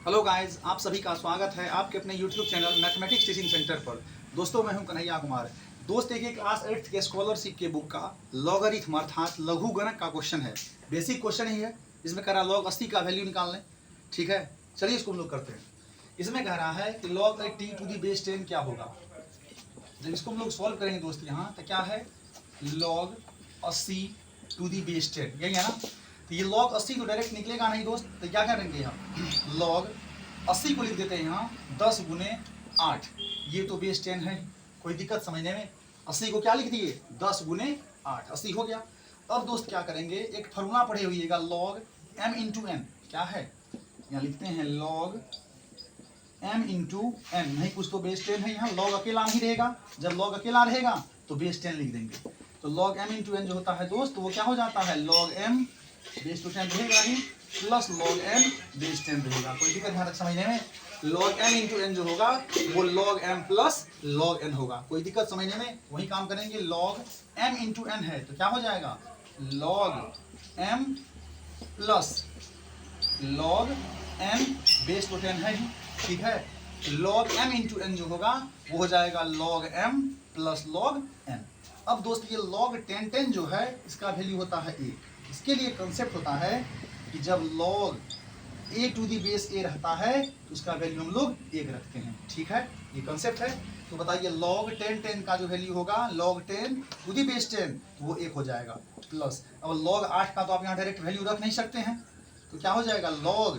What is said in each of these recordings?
Hello guys, आप सभी का स्वागत है आपके अपने YouTube channel mathematics teaching centre पर। दोस्तों, मैं हूं कन्हैया कुमार। दोस्त, एक क्लास 8th के स्कॉलरशिप के बुक का लॉगरिथम अर्थात लघु गणक का क्वेश्चन है। बेसिक क्वेश्चन ही है। इसमें कह रहा लॉग 80 का वैल्यू निकालने। ठीक है, चलिए इसको हम लोग करते हैं। इसमें कह रहा है कि लॉग 80 टू दी बेस 10 क्या होगा। जब इसको हम लोग सॉल्व करेंगे दोस्त, यहाँ तो क्या है, लॉग 80 टू दी बेस 10, यही है ना। तो ये लॉग 80 तो डायरेक्ट निकलेगा नहीं दोस्त, तो क्या करेंगे हम, लॉग 80 को लिख देते हैं यहाँ 10 गुने 8। ये तो बेस 10 है, कोई दिक्कत समझने में। 80 को क्या लिख दिए, 10 गुने 8, 80 हो गया। अब दोस्त क्या करेंगे, एक फॉर्मूला पढ़े हुईएगा, लॉग m इंटू एन। क्या है, यहाँ लिखते हैं लॉग m इंटू एन, नहीं कुछ तो बेस 10 है। यहाँ लॉग अकेला नहीं रहेगा, जब लॉग अकेला रहेगा तो बेस 10 लिख देंगे। तो लॉग m इंटू एन जो होता है दोस्त, वो क्या हो जाता है, लॉग m बेस 10 रहेगा ही, प्लस लॉग m बेस 10 रहेगा। कोई दिक्कत ध्यान समझने में। लॉग m इंटू एन जो होगा वो log m plus log n होगा। कोई दिक्कत समझने में। वही काम करेंगे, लॉग m इंटू एन है तो क्या हो जाएगा, log m plus log m base 10 है ही। ठीक है, लॉग m इंटू एन जो होगा वो हो जाएगा log m plus log n। अब दोस्त ये लॉग 10 जो है इसका वैल्यू होता है 1। इसके लिए कंसेप्ट होता है कि जब log a to the base a रहता है तो उसका वैल्यू हम लोग 1 रखते हैं। ठीक है, ये कंसेप्ट है। तो बताइए लॉग 10 का जो वैल्यू होगा, लॉग 10 टू दी बेस 10 तो वो 1 हो जाएगा, प्लस अब लॉग 8 का तो आप यहाँ डायरेक्ट वैल्यू रख नहीं सकते हैं, तो क्या हो जाएगा, लॉग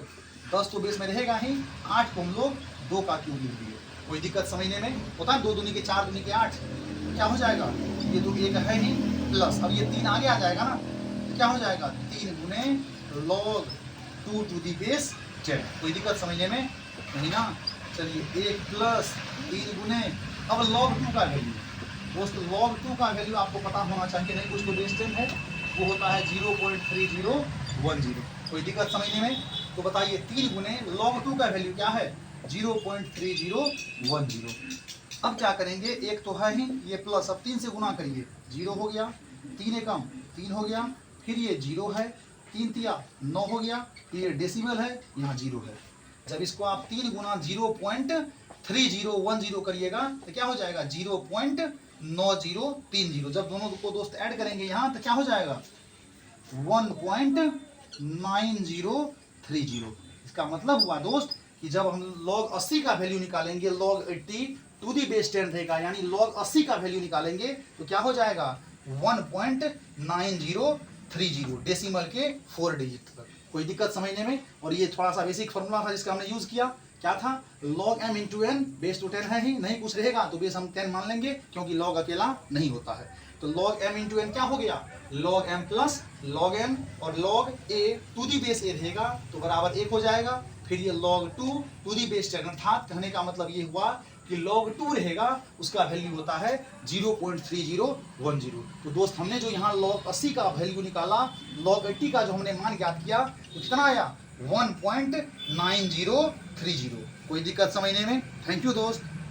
10 तो बेस में रहेगा ही, 8 को हम लोग 2 का क्यूब लिख दिए। कोई दिक्कत समझने में। होता है 2 दूनी के 4 दूनी के 8, तो क्या हो जाएगा, ये तो 1 है ही, प्लस अब ये 3 आगे आ जाएगा ना, तो क्या हो जाएगा, 3 गुने लॉग 2 टू दी बेस 10। कोई दिक्कत समझने में नहीं ना। चलिए 1 प्लस 3 गुने, अब लॉग 2 का वैल्यू दोस्त, लॉग 2 का वैल्यू आपको पता होना चाहिए, नहीं कुछ तो बेस 10 है, वो होता है 0.3010। कोई दिक्कत समझने में। तो बताइए 3 गुने लॉग 2 का वैल्यू क्या है, 0.3010। अब क्या करेंगे, एक तो है ही ये प्लस, अब 3 से गुना करिए, 0 हो गया, 3 एकम 3 हो गया, फिर ये 0 है, 3 तिया 9 हो गया, फिर ये डेसिमल है, यहाँ 0 है। जब इसको आप 3 गुना 0.3010 करिएगा तो क्या हो जाएगा, 0.9030। जब दोनों को दोस्त ऐड करेंगे यहाँ तो क्या हो जाएगा, 1.9030। इसका मतलब हुआ दोस्त कि जब हम log 80 का वैल्यू निकालेंगे, log 80 टू दी बेस 10 रहेगा, यानी log 80 का वैल्यू निकालेंगे तो क्या हो जाएगा, 1.9030, डेसिमल के 4 डिजिट तक। कोई दिक्कत समझने में। और ये थोड़ा सा बेसिक फॉर्मूला था जिसका हमने यूज किया, क्या था, log m into N, base to 10 है ही, नहीं कुछ रहेगा तो बेस हम 10 मान लेंगे क्योंकि log अकेला नहीं होता है। तो log m इंटू एन क्या हो गया, log m plus log n, और log a to the base a रहेगा तो बराबर 1 हो जाएगा। फिर ये log 2 टू दी बेस 10, अर्थात कहने का मतलब ये हुआ कि log 2 रहेगा उसका वैल्यू होता है 0.3010। तो दोस्त हमने जो यहाँ log 80 का वैल्यू निकाला, log 80 का जो हमने मान ज्ञात किया तो कितना आया, 1.9030। कोई दिक्कत समझने में। थैंक यू दोस्त।